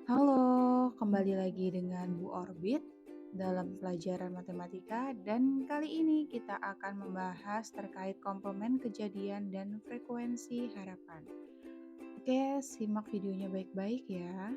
Halo, kembali lagi dengan Bu Orbit dalam pelajaran matematika dan kali ini kita akan membahas terkait komplement kejadian dan frekuensi harapan. Oke, simak videonya baik-baik ya.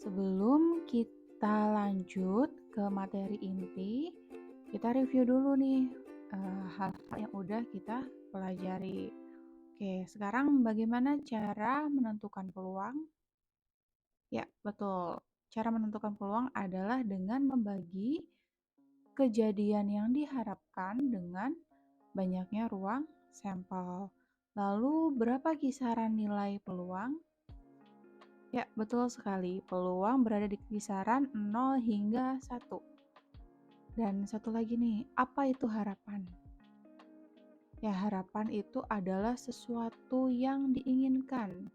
Sebelum kita lanjut ke materi inti, kita review dulu nih hal-hal yang udah kita pelajari. Oke, sekarang bagaimana cara menentukan peluang? Ya, betul. Cara menentukan peluang adalah dengan membagi kejadian yang diharapkan dengan banyaknya ruang sampel. Lalu, berapa kisaran nilai peluang? Ya, betul sekali. Peluang berada di kisaran 0 hingga 1. Dan satu lagi nih, apa itu harapan? Ya, harapan itu adalah sesuatu yang diinginkan,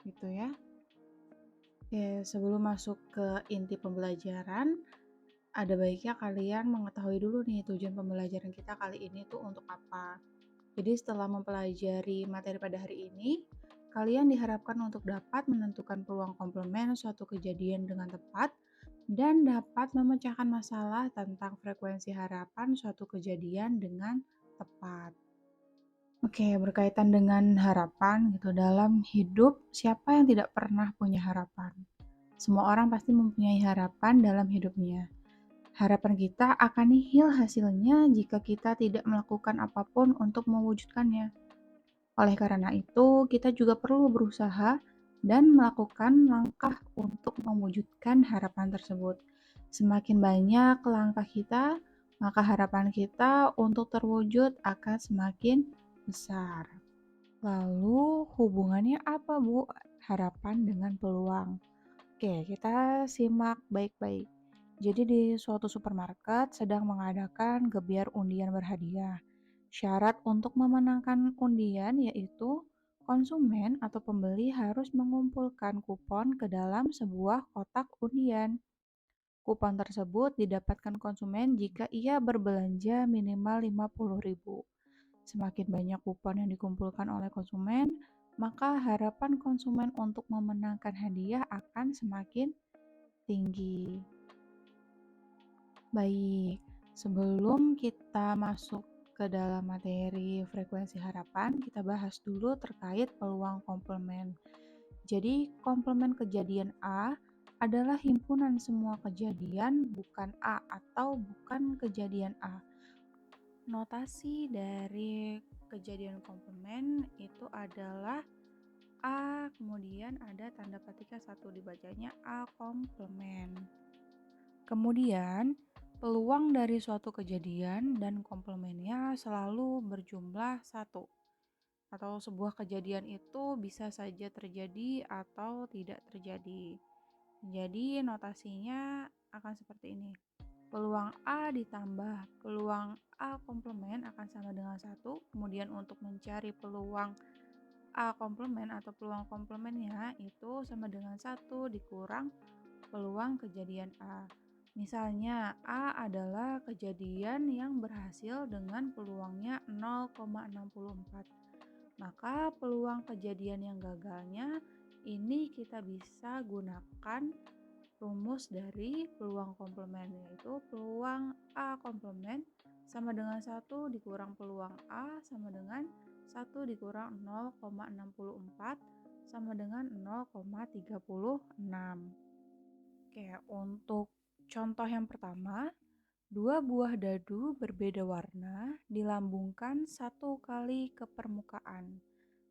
gitu ya. Oke, sebelum masuk ke inti pembelajaran, ada baiknya kalian mengetahui dulu nih tujuan pembelajaran kita kali ini tuh untuk apa. Jadi setelah mempelajari materi pada hari ini, kalian diharapkan untuk dapat menentukan peluang komplement suatu kejadian dengan tepat dan dapat memecahkan masalah tentang frekuensi harapan suatu kejadian dengan tepat. Oke, berkaitan dengan harapan gitu dalam hidup, siapa yang tidak pernah punya harapan? Semua orang pasti mempunyai harapan dalam hidupnya. Harapan kita akan nihil hasilnya jika kita tidak melakukan apapun untuk mewujudkannya. Oleh karena itu, kita juga perlu berusaha dan melakukan langkah untuk mewujudkan harapan tersebut. Semakin banyak langkah kita, maka harapan kita untuk terwujud akan semakin besar. Lalu hubungannya apa, Bu? Harapan dengan peluang. Oke, kita simak baik-baik. Jadi di suatu supermarket sedang mengadakan gebyar undian berhadiah. Syarat untuk memenangkan undian yaitu konsumen atau pembeli harus mengumpulkan kupon ke dalam sebuah kotak undian. Kupon tersebut didapatkan konsumen jika ia berbelanja minimal 50.000. Semakin banyak kupon yang dikumpulkan oleh konsumen, maka harapan konsumen untuk memenangkan hadiah akan semakin tinggi. Baik, sebelum kita masuk ke dalam materi frekuensi harapan, kita bahas dulu terkait peluang komplement. Jadi, komplement kejadian A adalah himpunan semua kejadian bukan A atau bukan kejadian A. Notasi dari kejadian komplement itu adalah A, kemudian ada tanda petiknya satu dibacanya A komplement. Kemudian, peluang dari suatu kejadian dan komplemennya selalu berjumlah satu. Atau sebuah kejadian itu bisa saja terjadi atau tidak terjadi. Jadi notasinya akan seperti ini. Peluang A ditambah peluang A komplement akan sama dengan satu. Kemudian untuk mencari peluang A komplement atau peluang komplemennya itu sama dengan satu dikurang peluang kejadian A. Misalnya, A adalah kejadian yang berhasil dengan peluangnya 0,64. Maka peluang kejadian yang gagalnya ini kita bisa gunakan rumus dari peluang komplement, yaitu peluang A komplement sama dengan 1 dikurang peluang A sama dengan 1 dikurang 0,64 sama dengan 0,36. Oke, untuk contoh yang pertama, dua buah dadu berbeda warna dilambungkan satu kali ke permukaan.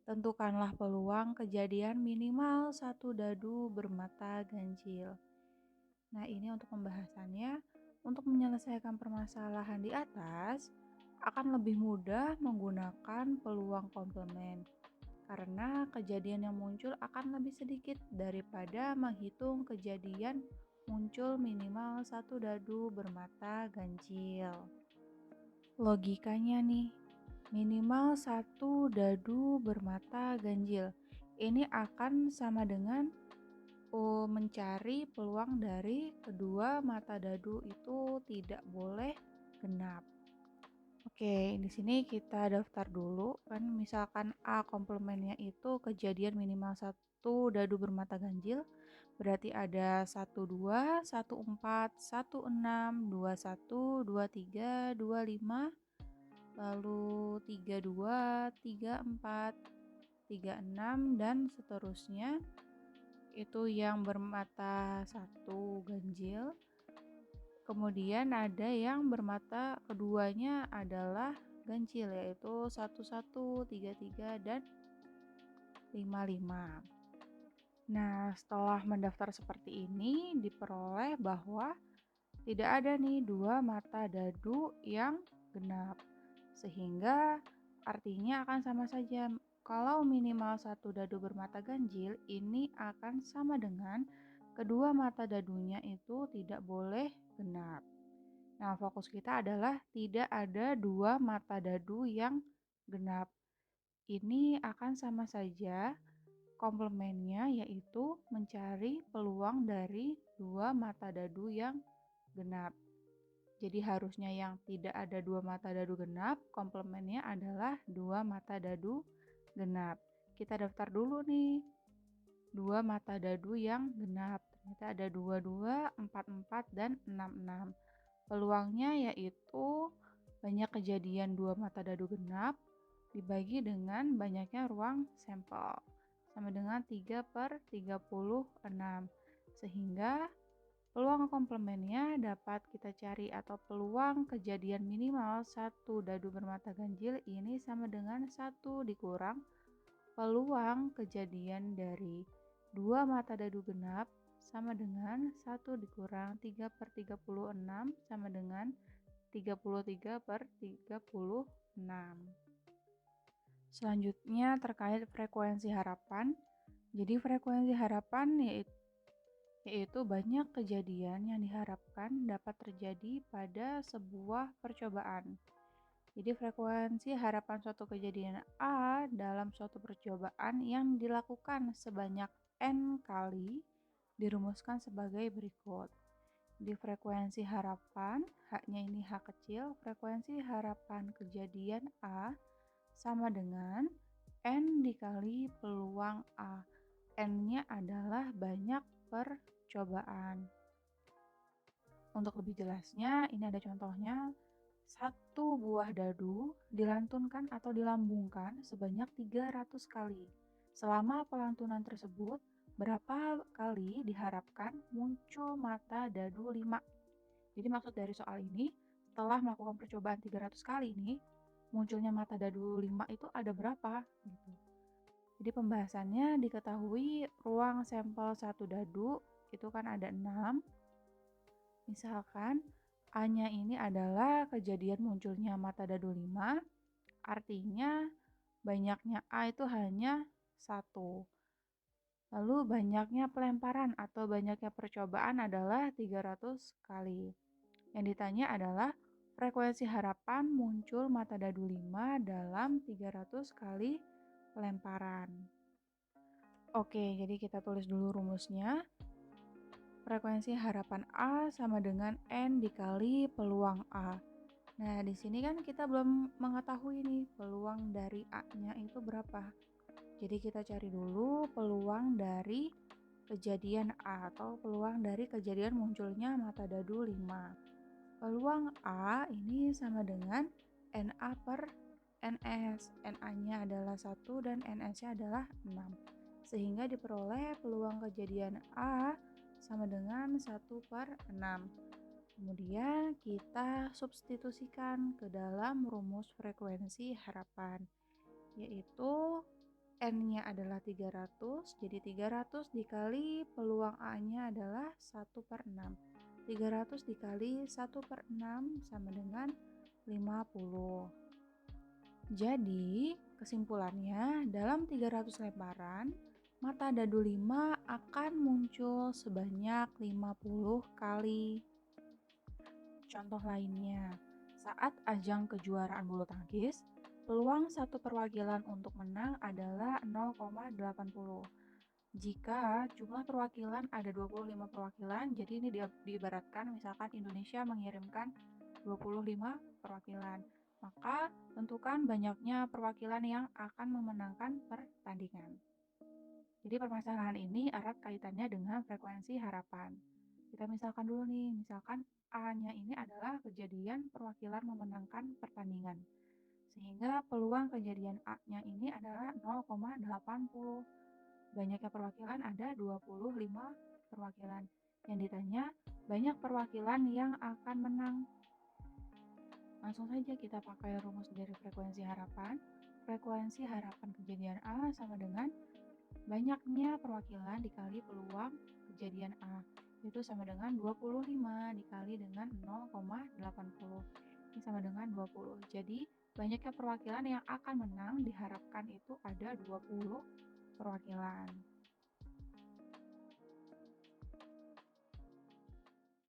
Tentukanlah peluang kejadian minimal satu dadu bermata ganjil. Nah, ini untuk pembahasannya. Untuk menyelesaikan permasalahan di atas, akan lebih mudah menggunakan peluang komplement karena kejadian yang muncul akan lebih sedikit daripada menghitung kejadian muncul minimal satu dadu bermata ganjil. Logikanya nih, minimal satu dadu bermata ganjil. Ini akan sama dengan mencari peluang dari kedua mata dadu itu tidak boleh genap. Oke, di sini kita daftar dulu kan misalkan A komplementnya itu kejadian minimal satu dadu bermata ganjil, berarti ada 12, 14, 16, 21, 23, 25, lalu 32, 34, 36, dan seterusnya. Itu yang bermata satu ganjil. Kemudian ada yang bermata keduanya adalah ganjil, yaitu 11, 33, dan 55. Nah, setelah mendaftar seperti ini, diperoleh bahwa tidak ada nih dua mata dadu yang genap. Sehingga artinya akan sama saja. Kalau minimal satu dadu bermata ganjil, ini akan sama dengan kedua mata dadunya itu tidak boleh genap. Nah, fokus kita adalah tidak ada dua mata dadu yang genap. Ini akan sama saja komplemennya, yaitu mencari peluang dari dua mata dadu yang genap. Jadi harusnya yang tidak ada dua mata dadu genap, komplemennya adalah dua mata dadu genap. Kita daftar dulu nih, dua mata dadu yang genap. Ternyata ada 22, 44, dan 66. Peluangnya yaitu banyak kejadian dua mata dadu genap dibagi dengan banyaknya ruang sampel, sama dengan 3/36. Sehingga peluang komplemennya dapat kita cari, atau peluang kejadian minimal satu dadu bermata ganjil ini sama dengan 1 dikurang peluang kejadian dari dua mata dadu genap sama dengan 1 dikurang 3/36 sama dengan 33/36. Selanjutnya terkait frekuensi harapan. Jadi frekuensi harapan yaitu banyak kejadian yang diharapkan dapat terjadi pada sebuah percobaan. Jadi frekuensi harapan suatu kejadian A dalam suatu percobaan yang dilakukan sebanyak N kali dirumuskan sebagai berikut. Di frekuensi harapan, H-nya ini H kecil, frekuensi harapan kejadian A sama dengan N dikali peluang A. N-nya adalah banyak percobaan. Untuk lebih jelasnya, ini ada contohnya. Satu buah dadu dilantunkan atau dilambungkan sebanyak 300 kali. Selama pelantunan tersebut, berapa kali diharapkan muncul mata dadu 5? Jadi maksud dari soal ini, setelah melakukan percobaan 300 kali ini, munculnya mata dadu 5 itu ada berapa? Gitu. Jadi pembahasannya diketahui ruang sampel satu dadu itu kan ada 6. Misalkan A-nya ini adalah kejadian munculnya mata dadu 5, artinya banyaknya A itu hanya 1. Lalu banyaknya pelemparan atau banyaknya percobaan adalah 300 kali. Yang ditanya adalah frekuensi harapan muncul mata dadu 5 dalam 300 kali pelemparan. Oke, jadi kita tulis dulu rumusnya. Frekuensi harapan A sama dengan N dikali peluang A. Nah, di sini kan kita belum mengetahui nih peluang dari A-nya itu berapa. Jadi kita cari dulu peluang dari kejadian A atau peluang dari kejadian munculnya mata dadu 5. Peluang A ini sama dengan NA per NS. NA-nya adalah 1 dan NS-nya adalah 6. Sehingga diperoleh peluang kejadian A sama dengan 1/6. Kemudian kita substitusikan ke dalam rumus frekuensi harapan, yaitu N-nya adalah 300, jadi 300 dikali peluang A-nya adalah 1/6. 300 dikali 1/6 sama dengan 50. Jadi, kesimpulannya dalam 300 lemparan, mata dadu 5 akan muncul sebanyak 50 kali. Contoh lainnya, saat ajang kejuaraan bulu tangkis, peluang satu perwakilan untuk menang adalah 0,80. Jika jumlah perwakilan ada 25 perwakilan, jadi ini diibaratkan misalkan Indonesia mengirimkan 25 perwakilan, maka tentukan banyaknya perwakilan yang akan memenangkan pertandingan. Jadi permasalahan ini erat kaitannya dengan frekuensi harapan. Kita misalkan dulu nih, misalkan A-nya ini adalah kejadian perwakilan memenangkan pertandingan. Sehingga peluang kejadian A-nya ini adalah 0,80. Banyaknya perwakilan ada 25 perwakilan. Yang ditanya, banyak perwakilan yang akan menang. Langsung saja kita pakai rumus dari frekuensi harapan. Frekuensi harapan kejadian A sama dengan banyaknya perwakilan dikali peluang kejadian A. Itu sama dengan 25 dikali dengan 0,80. Ini sama dengan 20. Jadi, banyaknya perwakilan yang akan menang diharapkan itu ada 20 perwakilan.